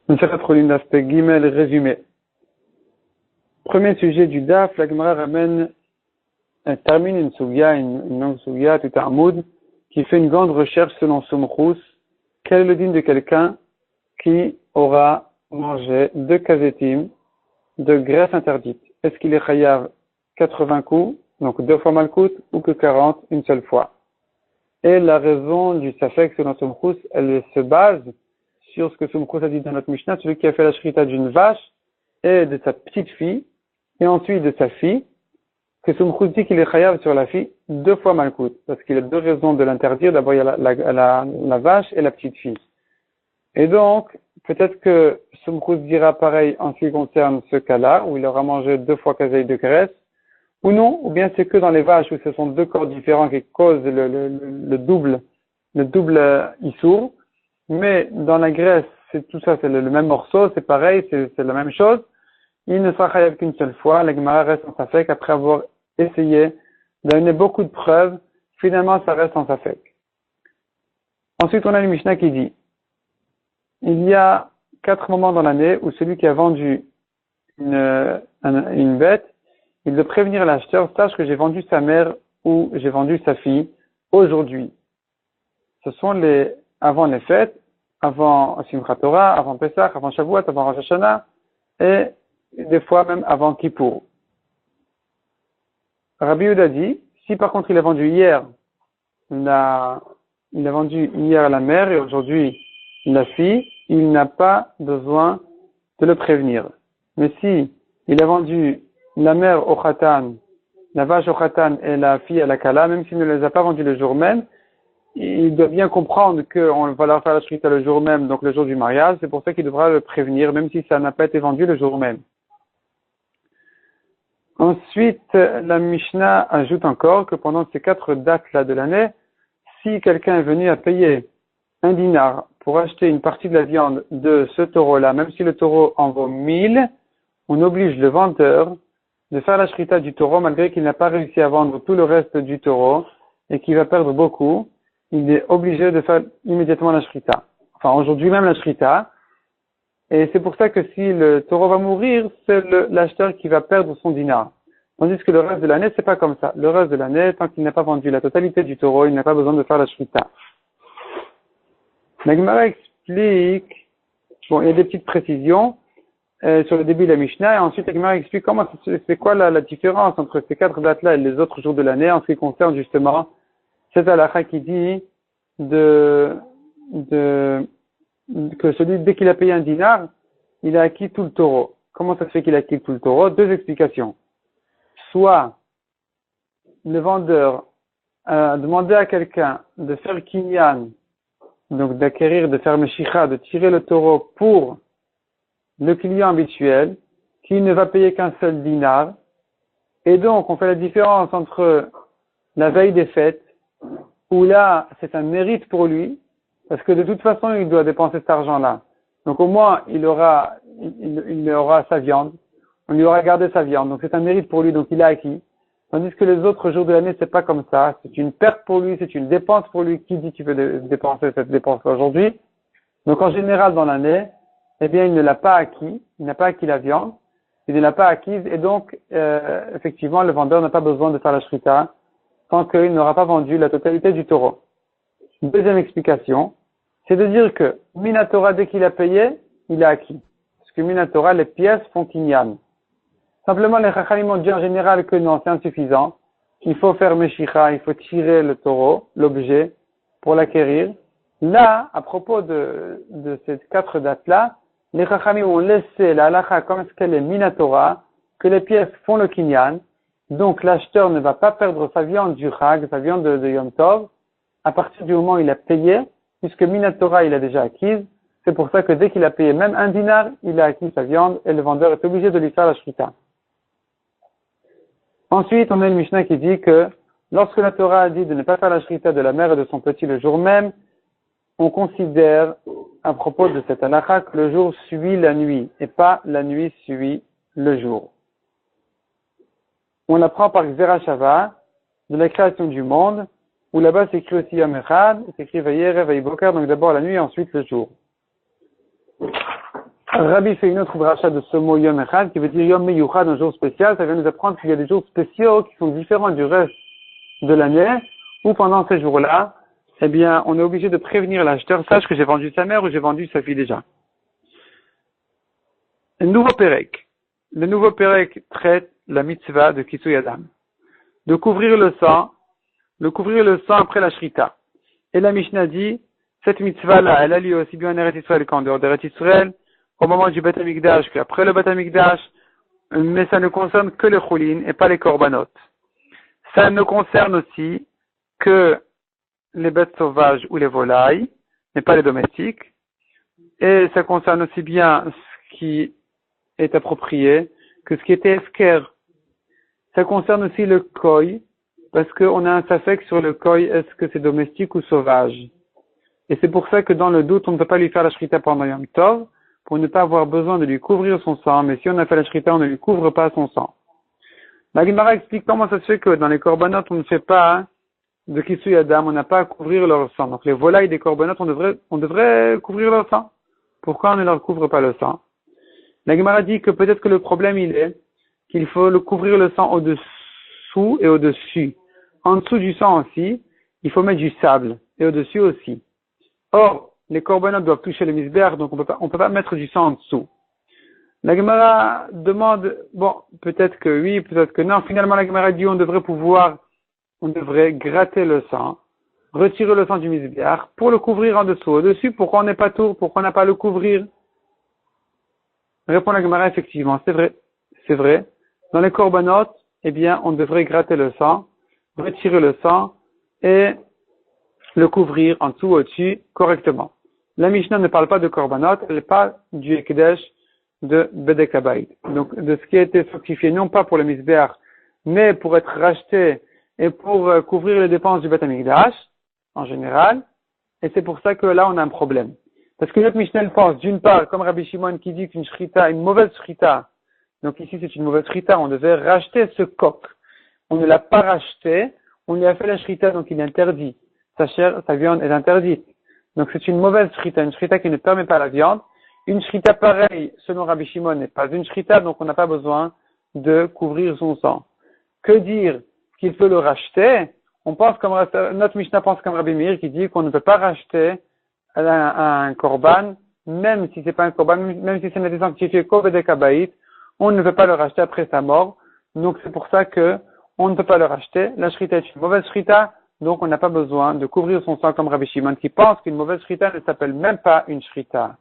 Aspect Gimel résumé. Premier sujet du DAF, la Gemara ramène, termine une sugya, une longue sugya, tout un mood, qui fait une grande recherche selon Sumchus. Quel est le dîme de quelqu'un qui aura mangé 2 kazetim de graisse interdite? Est-ce qu'il est chayav 80 coups, donc 2 fois malkout, ou que 40 une seule fois? Et la raison du safek selon Sumchus, elle se base sur ce que Sumchus a dit dans notre Mishnah, celui qui a fait la shrita d'une vache et de sa petite fille, et ensuite de sa fille, que Sumchus dit qu'il est chayav sur la fille 2 fois malkout, parce qu'il a 2 raisons de l'interdire. D'abord, il y a la vache et la petite fille. Et donc, peut-être que Sumchus dira pareil en ce qui concerne ce cas-là, où il aura mangé 2 fois kazeï de graisse, ou non, ou bien c'est que dans les vaches où ce sont 2 corps différents qui causent le double issour, mais dans la graisse, c'est tout ça, c'est le même morceau, c'est pareil, c'est la même chose. Il ne sera chayav qu'une seule fois. La Gemara reste en safek après avoir essayé d'amener beaucoup de preuves. Finalement, ça reste en safek. Ensuite, on a une Mishnah qui dit, il y a 4 moments dans l'année où celui qui a vendu une bête, il doit prévenir l'acheteur, sache que j'ai vendu sa mère ou j'ai vendu sa fille aujourd'hui. Ce sont avant les fêtes, avant Simchat Torah, avant Pesach, avant Shavuot, avant Rosh Hashanah, et des fois même avant Kippour. Rabbi Yehuda dit, si par contre il a vendu hier la mère et aujourd'hui la fille, il n'a pas besoin de le prévenir. Mais si il a vendu la mère au khatan, la vache au khatan et la fille à la kala, même s'il ne les a pas vendues le jour même, il doit bien comprendre qu'on va leur faire la shrita le jour même, donc le jour du mariage. C'est pour ça qu'il devra le prévenir, même si ça n'a pas été vendu le jour même. Ensuite, la Mishnah ajoute encore que pendant ces 4 dates-là de l'année, si quelqu'un est venu à payer 1 dinar pour acheter une partie de la viande de ce taureau-là, même si le taureau en vaut 1000, on oblige le vendeur de faire la shrita du taureau malgré qu'il n'a pas réussi à vendre tout le reste du taureau et qu'il va perdre beaucoup. Il est obligé de faire immédiatement la shrita. Enfin, aujourd'hui même la shrita. Et c'est pour ça que si le taureau va mourir, c'est l'acheteur qui va perdre son dinar. Tandis que le reste de l'année, c'est pas comme ça. Le reste de l'année, tant qu'il n'a pas vendu la totalité du taureau, il n'a pas besoin de faire la shrita. La Gemara explique, il y a des petites précisions sur le début de la Mishnah, et ensuite la Gemara explique c'est quoi la différence entre ces 4 dates-là et les autres jours de l'année en ce qui concerne justement cette halakha qui dit que celui, dès qu'il a payé 1 dinar, il a acquis tout le taureau. Comment ça se fait qu'il a acquis tout le taureau? 2 explications. Soit, le vendeur a demandé à quelqu'un de faire kinyan, donc d'acquérir, de faire meshicha, de tirer le taureau pour le client habituel, qui ne va payer qu'un seul dinar. Et donc, on fait la différence entre la veille des fêtes, où là, c'est un mérite pour lui, parce que de toute façon, il doit dépenser cet argent-là. Donc au moins, il aura sa viande, on lui aura gardé sa viande, donc c'est un mérite pour lui, donc il a acquis. Tandis que les autres jours de l'année, c'est pas comme ça, c'est une perte pour lui, c'est une dépense pour lui. Qui dit qu'il veut dépenser cette dépense aujourd'hui? Donc en général, dans l'année, eh bien, il ne l'a pas acquis, il n'a pas acquis la viande, il ne l'a pas acquise, et donc, effectivement, le vendeur n'a pas besoin de faire la shrita, tant qu'il n'aura pas vendu la totalité du taureau. Une deuxième explication, c'est de dire que Minatora, dès qu'il a payé, il a acquis. Parce que Minatora, les pièces font kinyan. Simplement, les Chachamim ont dit en général que non, c'est insuffisant. Il faut faire Meshicha, il faut tirer le taureau, l'objet, pour l'acquérir. Là, à propos de ces 4 dates-là, les Chachamim ont laissé la halakha comme ce qu'elle est Minatora, que les pièces font le kinyan. Donc, l'acheteur ne va pas perdre sa viande du Chag, sa viande de Yom Tov, à partir du moment où il a payé, puisque Minatora, il a déjà acquise. C'est pour ça que dès qu'il a payé même 1 dinar, il a acquis sa viande et le vendeur est obligé de lui faire la shrita. Ensuite, on a une Mishnah qui dit que lorsque la Torah a dit de ne pas faire la shrita de la mère et de son petit le jour même, on considère, à propos de cette halakha, que le jour suit la nuit et pas la nuit suit le jour. On l'apprend par Xerashava, de la création du monde, où là-bas c'est écrit aussi Yom Echad, c'est écrit Vayerev Vayibokar, donc d'abord la nuit et ensuite le jour. Rabbi fait une autre dracha de ce mot Yom Echad qui veut dire Yom Meyuchad, un jour spécial. Ça vient nous apprendre qu'il y a des jours spéciaux qui sont différents du reste de l'année, où pendant ces jours-là, eh bien, on est obligé de prévenir l'acheteur, sache que j'ai vendu sa mère ou j'ai vendu sa fille déjà. Le nouveau Pérec. Le nouveau Pérec traite la mitzvah de Kisui Adam. De couvrir le sang après la shrita. Et la Mishnah dit, cette mitzvah-là, elle a lieu aussi bien en Eretz Israël qu'en dehors d'Eretz Israël, au moment du Beth Amikdash qu'après le Beth Amikdash, mais ça ne concerne que les choulines et pas les korbanot. Ça ne concerne aussi que les bêtes sauvages ou les volailles, mais pas les domestiques. Et ça concerne aussi bien ce qui est approprié que ce qui était esker. Ça concerne aussi le koi, parce qu'on a un safek sur le koi, est-ce que c'est domestique ou sauvage. Et c'est pour ça que dans le doute, on ne peut pas lui faire la shrita pendant Yom Tov, pour ne pas avoir besoin de lui couvrir son sang, mais si on a fait la shrita, on ne lui couvre pas son sang. La Gemara explique comment ça se fait que dans les korbanot, on ne fait pas de Kisui Adam, on n'a pas à couvrir leur sang. Donc les volailles des korbanot, on devrait couvrir leur sang. Pourquoi on ne leur couvre pas le sang? La Gemara dit que peut-être que le problème il est qu'il faut couvrir le sang au-dessous et au-dessus. En dessous du sang aussi, il faut mettre du sable, et au-dessus aussi. Or, les korbanot doivent toucher le misbéach, donc on peut pas mettre du sang en dessous. La Gemara demande, bon, peut-être que oui, peut-être que non. Finalement, la Gemara dit on devrait gratter le sang, retirer le sang du misbéach pour le couvrir en dessous. Au-dessus, pourquoi on n'est pas tout, pourquoi on n'a pas à le couvrir? Répond la Gemara, effectivement, c'est vrai. Dans les korbanot, eh bien, on devrait gratter le sang, retirer le sang et le couvrir en dessous, au-dessus, correctement. La Mishnah ne parle pas de korbanot, elle parle du Ekdesh de Bedek Habayit. Donc, de ce qui a été sanctifié, non pas pour le misbéach, mais pour être racheté et pour couvrir les dépenses du Beth Amikdash, en général. Et c'est pour ça que là, on a un problème. Parce que notre Mishnah pense, d'une part, comme Rabbi Shimon qui dit qu'une shrita, une mauvaise shrita, donc ici c'est une mauvaise shrita, on devait racheter ce coq. On ne l'a pas racheté, on lui a fait la shrita, donc il est interdit. Sa chair, sa viande est interdite. Donc c'est une mauvaise shrita, une shrita qui ne permet pas la viande. Une shrita pareille, selon Rabbi Shimon, n'est pas une shrita, donc on n'a pas besoin de couvrir son sang. Que dire qu'il peut le racheter? On pense comme, notre Mishnah pense comme Rabbi Meir qui dit qu'on ne peut pas racheter un korban, même si c'est pas un korban, même si c'est été sanctifié qu'au Bedek Habayit, on ne peut pas le racheter après sa mort. Donc c'est pour ça que on ne peut pas le racheter. La shrita est une mauvaise shrita, donc on n'a pas besoin de couvrir son sang comme Rabbi Shimon qui pense qu'une mauvaise shrita ne s'appelle même pas une shrita.